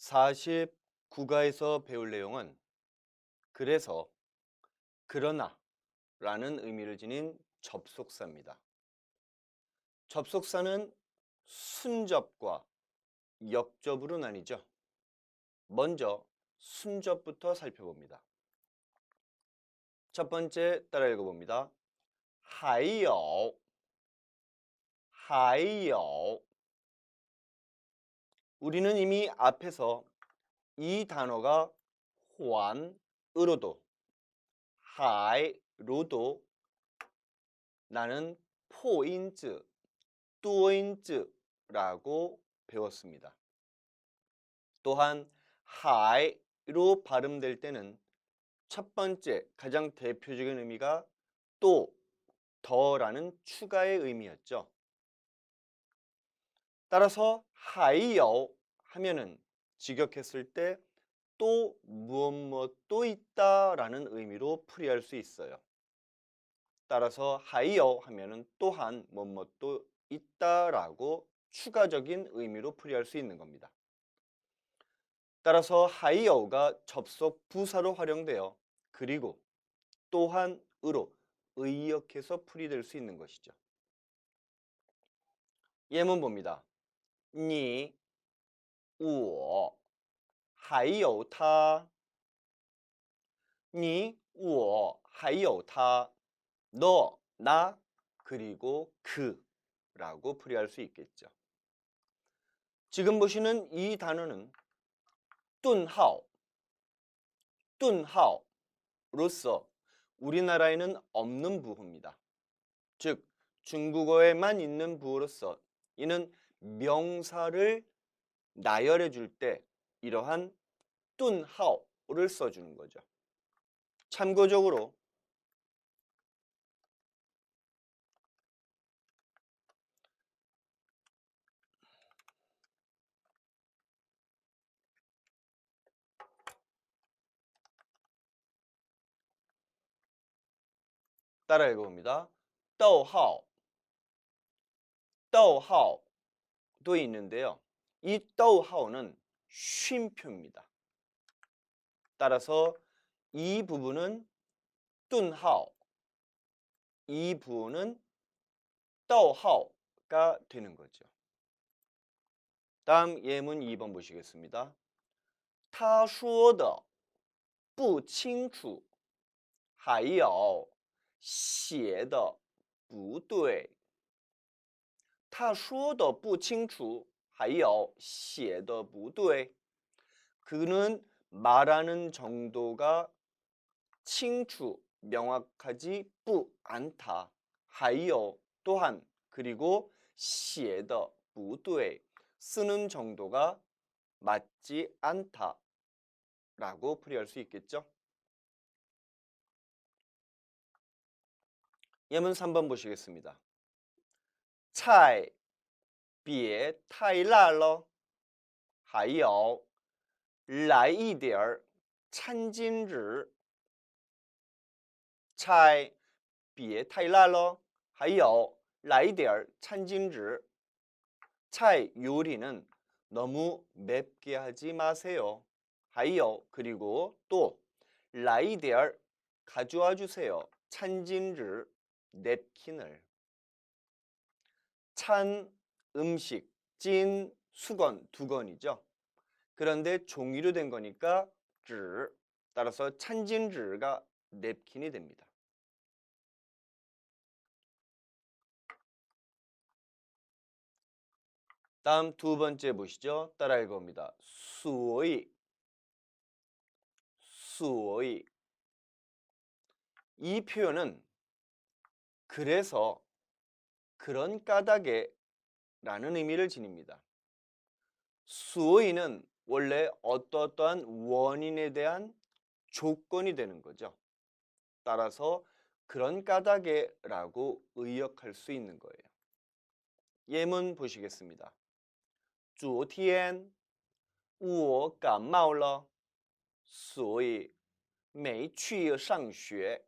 49가에서 배울 내용은 그래서, 그러나 라는 의미를 지닌 접속사입니다. 접속사는 순접과 역접으로 나뉘죠. 먼저 순접부터 살펴봅니다. 첫 번째 따라 읽어봅니다. 还有 우리는 이미 앞에서 이 단어가 환으로도 하이로도 나는 포인즈, 또인즈라고 배웠습니다. 또한 하이로 발음될 때는 첫 번째 가장 대표적인 의미가 또, 더라는 추가의 의미였죠. 따라서 하이요 하면은 직역했을 때 또 무엇 또 있다라는 의미로 풀이할 수 있어요. 따라서 하이요 하면은 또한 뭐뭐 또 있다라고 추가적인 의미로 풀이할 수 있는 겁니다. 따라서 하이요가 접속 부사로 활용되어 그리고 또한으로 의역해서 풀이될 수 있는 것이죠. 예문 봅니다. 你,我,还有他你,我,还有他 너, 나, 그리고 그라고 풀이할 수 있겠죠. 지금 보시는 이 단어는 뚠하오, 뚠하오로서 우리나라에는 없는 부호입니다. 즉 중국어에만 있는 부호로서 이는 명사를 나열해 줄 때 이러한 뚠하오를 써주는 거죠. 참고적으로 따라 읽어봅니다. 逗号, 逗号도 있는데요. 이 逗号는 쉼표입니다. 따라서 이 부분은 顿号, 이 부분은 逗号가 되는 거죠. 다음 예문 2번 보시겠습니다. 他说的不清楚还有写的不对他说的不清楚还有写的不对 그는 말하는 정도가 清楚, 명확하지 不 않다. 还有 또한 그리고 写的不对 쓰는 정도가 맞지 않다 라고 풀이할 수 있겠죠. 예문 3번 보시겠습니다. 菜别太辣了还有来一点儿餐巾纸菜别太辣了还有来一点儿餐巾纸 차이 요리는 너무 맵게 하지 마세요. 하이요 그리고 또 라이데얼 가져와 주세요. 찬진즈 냅킨을 찬 음식 찐 수건 두건이죠. 그런데 종이로 된 거니까 纸 따라서 찬진즈가 냅킨이 됩니다. 다음 두 번째 보시죠. 따라 읽어봅니다. 所以이 표현은 그래서 그런 까닭에 라는 의미를 지닙니다. 所以는 원래 어떠한 원인에 대한 조건이 되는 거죠. 따라서 그런 까닭에 라고 의역할 수 있는 거예요. 예문 보시겠습니다. 昨天我感冒了所以没去上学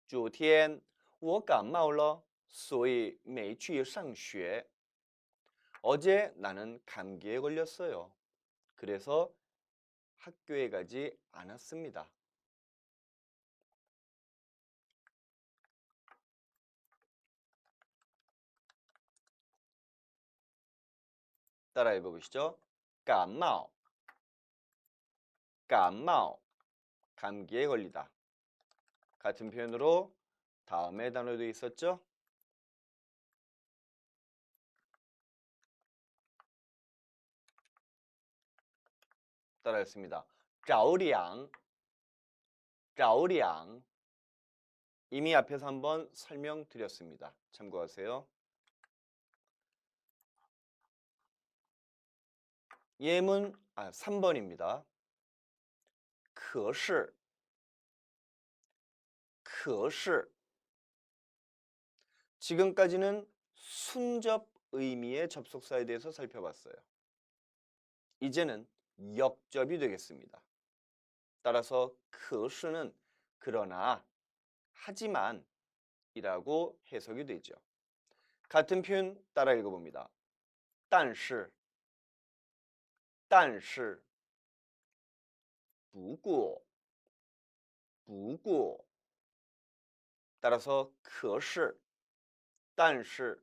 昨天我感冒了所以没去上学 어제 나는 감기에 걸렸어요. 그래서 학교에 가지 않았습니다. 따라 읽어보시죠. 感冒, 感冒, 감기에 걸리다. 같은 표현으로 다음에 단어도 있었죠? 따라 했습니다. 着凉, 着凉. 이미 앞에서 한번 설명드렸습니다. 참고하세요. 예문 3번입니다. 可是, 可是. 지금까지는 순접 의미의 접속사에 대해서 살펴봤어요. 이제는 역접이 되겠습니다. 따라서 可是는 그러나, 하지만 이라고 해석이 되죠. 같은 표현 따라 읽어봅니다. 但是, 但是, 不过, 不过. 따라서 可是, 但是,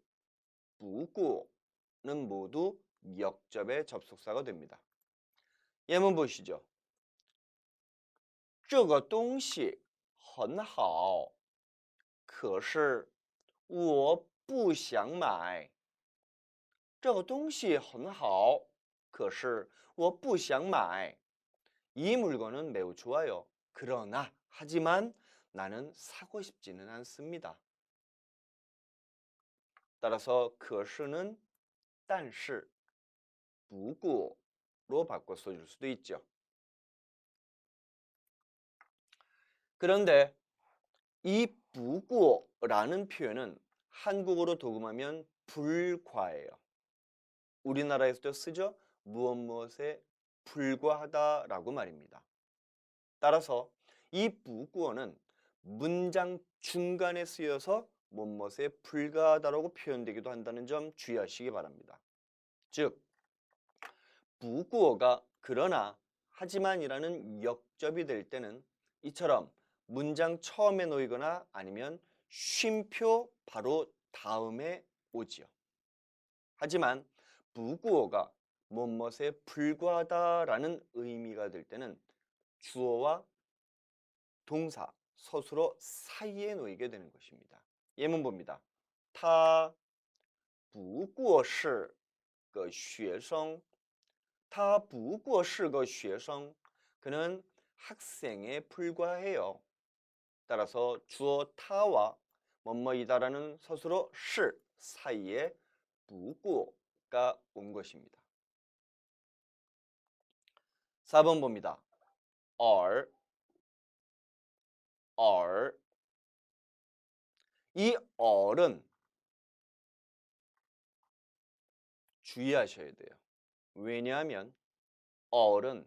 不过는 모두 역접의 접속사가 됩니다. 예문 보시죠. 这个东西很好，可是我不想买。这个东西很好，可是我不想买。이 물건은 매우 좋아요. 그러나, 하지만 나는 사고 싶지는 않습니다. 따라서 可是는 但是, 不过로 바꿔 써줄 수도 있죠. 그런데 이 不过라는 표현은 한국어로 도금하면 불과예요. 우리나라에서도 쓰죠. 무엇 무엇에 불과하다라고 말입니다. 따라서 이 不过는 문장 중간에 쓰여서 무엇에 불과하다라고 표현되기도 한다는 점 주의하시기 바랍니다. 즉, 不过가 그러나, 하지만이라는 역접이 될 때는 이처럼 문장 처음에 놓이거나 아니면 쉼표 바로 다음에 오지요. 하지만 不过가 무엇에 불과하다라는 의미가 될 때는 주어와 동사, 서술어 사이에 놓이게 되는 것입니다. 예문 봅니다. 他不过是个学生. 他不过是个学生. 그는 학생에 불과해요. 따라서 주어 타와 뭐뭐이다라는 서술어 是 사이에 不过가 온 것입니다. 4번 봅니다. 而, 而. 이 얼은 주의하셔야 돼요. 왜냐하면 얼은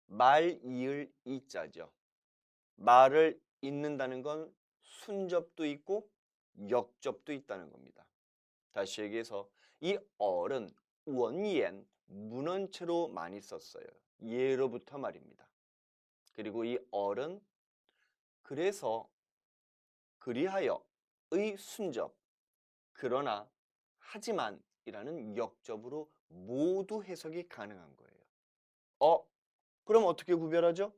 말, 이을, 이자죠. 말을 잇는다는 건 순접도 있고 역접도 있다는 겁니다. 다시 얘기해서 이 얼은 원옌, 문헌체로 많이 썼어요. 예로부터 말입니다. 그리고 이 얼은 그래서, 그리하여 의 순접, 그러나, 하지만 이라는 역접으로 모두 해석이 가능한 거예요. 그럼 어떻게 구별하죠?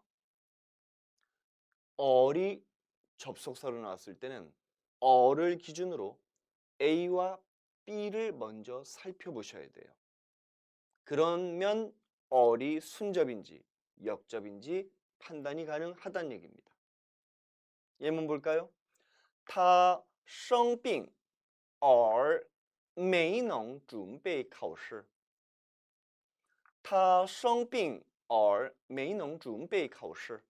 얼이 접속사로 나왔을 때는 얼을 기준으로 A와 B를 먼저 살펴보셔야 돼요. 그러면 얼이 순접인지 역접인지 판단이 가능하다는 얘기입니다. 예문 볼까요? 他生病而没能准备考试. 他生病而没能准备考试.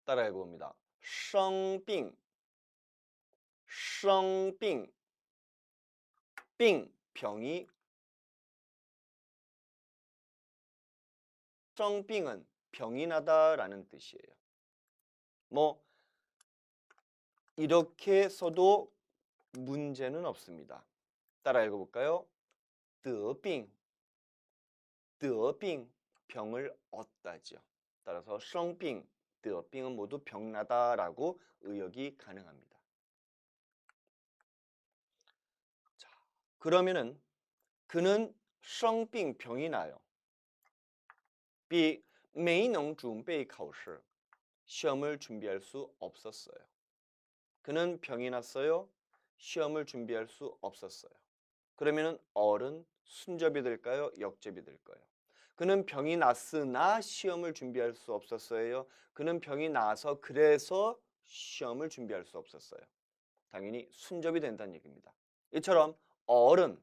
따라해 봅니다. 生病, 生病, 病, 병이, 生 病은 병이 나다라는 뜻이에요. 이렇게 써도 문제는 없습니다. 따라 읽어볼까요? 得病, 得病, 병을 얻다죠. 따라서 生病, 得病은 모두 병나다라고 의역이 가능합니다. 자, 그러면은 그는 生病 병이 나요. B 没能准备考试 시험을 준비할 수 없었어요. 그는 병이 났어요. 시험을 준비할 수 없었어요. 그러면은 어른 순접이 될까요? 역접이 될까요? 그는 병이 났으나 시험을 준비할 수 없었어요. 그는 병이 나서 그래서 시험을 준비할 수 없었어요. 당연히 순접이 된다는 얘기입니다. 이처럼 어른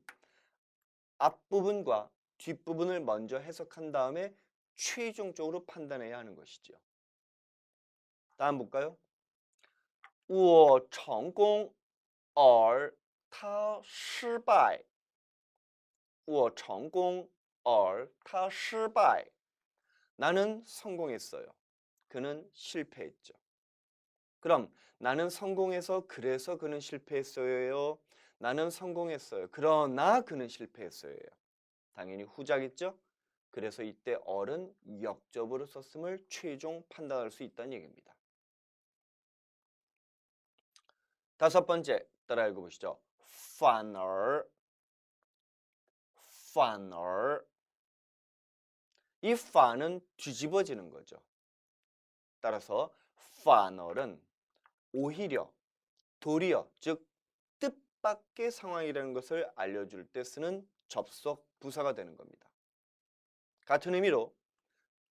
앞부분과 뒷부분을 먼저 해석한 다음에 최종적으로 판단해야 하는 것이죠. 다음 볼까요? 我成功而他失败我成功而他失败 나는 성공했어요. 그는 실패했죠. 그럼 나는 성공해서 그래서 그는 실패했어요. 나는 성공했어요. 그러나 그는 실패했어요. 당연히 후자겠죠? 그래서 이때 어른 역접으로 썼음을 최종 판단할 수 있다는 얘기입니다. 다섯 번째 따라 읽어보시죠. 反而이反은 뒤집어지는 거죠. 따라서 反而은 오히려, 도리어, 즉 뜻밖의 상황이라는 것을 알려줄 때 쓰는 접속 부사가 되는 겁니다. 같은 의미로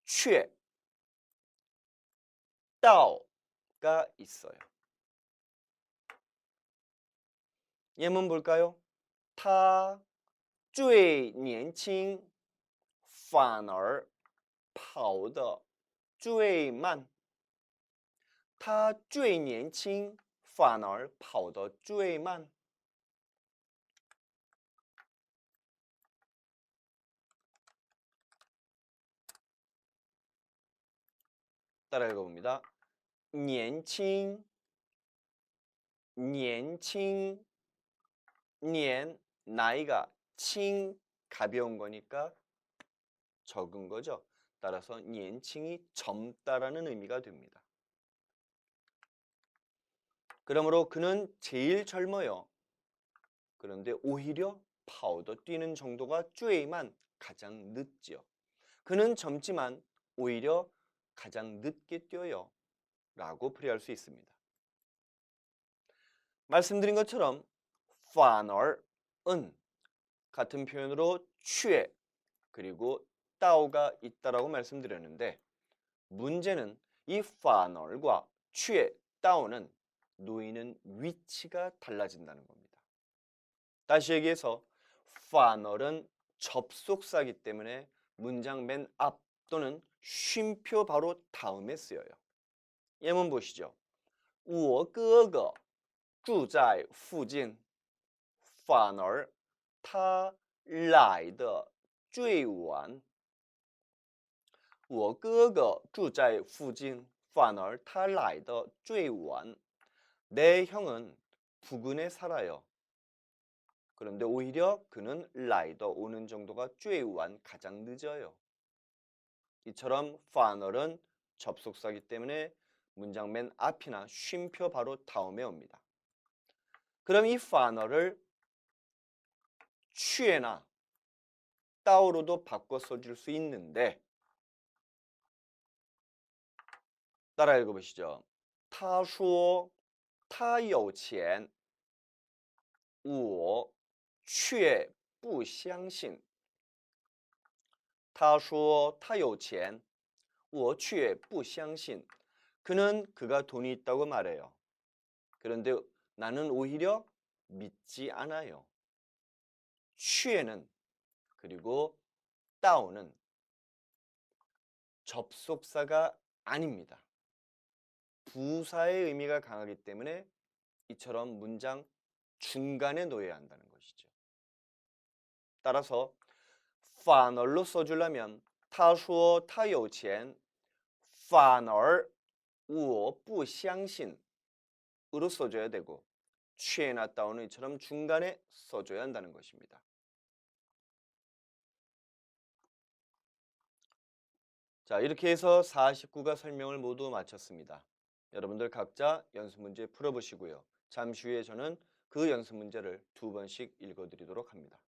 却, 到가 있어요. 예문 볼까요? 他最年轻反而跑得最慢他最年轻反而跑得最慢 따라 읽어봅니다. 年轻年轻 年 나이가 轻 가벼운 거니까 적은 거죠. 따라서 年轻이 젊다라는 의미가 됩니다. 그러므로 그는 제일 젊어요. 그런데 오히려 파우더 뛰는 정도가 最만 가장 늦지요. 그는 젊지만 오히려 가장 늦게 뛰어요. 라고 풀이할 수 있습니다. 말씀드린 것처럼 反而은 같은 표현으로 却 그리고 到가 있다라고 말씀드렸는데 문제는 이 反而과 却, 到는 놓이는 위치가 달라진다는 겁니다. 다시 얘기해서 反而은 접속사이기 때문에 문장 맨 앞 또는 쉼표 바로 다음에 쓰여요. 예문 보시죠. 我哥哥住在附近反而他来的最晚我哥哥住在附近反而他来的最晚 내 형은 부근에 살아요. 그런데 오히려 그는 라이더 오는 정도가 最晚 가장 늦어요. 이처럼 反而은 접속사이기 때문에 문장 맨 앞이나 쉼표 바로 다음에 옵니다. 그럼 이 反而를 却나 到로도 바꿔 써줄 수 있는데 따라 읽어보시죠. 他说他有钱我却不相信他说他有钱我却不相信 그는 그가 돈이 있다고 말해요. 그런데 나는 오히려 믿지 않아요. 却는 그리고 到는 접속사가 아닙니다. 부사의 의미가 강하기 때문에 이처럼 문장 중간에 놓여야 한다는 것이죠. 따라서 反而로 써주려면 他说他有钱反而我不相信 으로 써줘야 되고 취해놨다오는 이처럼 중간에 써줘야 한다는 것입니다. 자, 이렇게 해서 49가 설명을 모두 마쳤습니다. 여러분들 각자 연습 문제 풀어보시고요. 잠시 후에 저는 그 연습 문제를 두 번씩 읽어드리도록 합니다.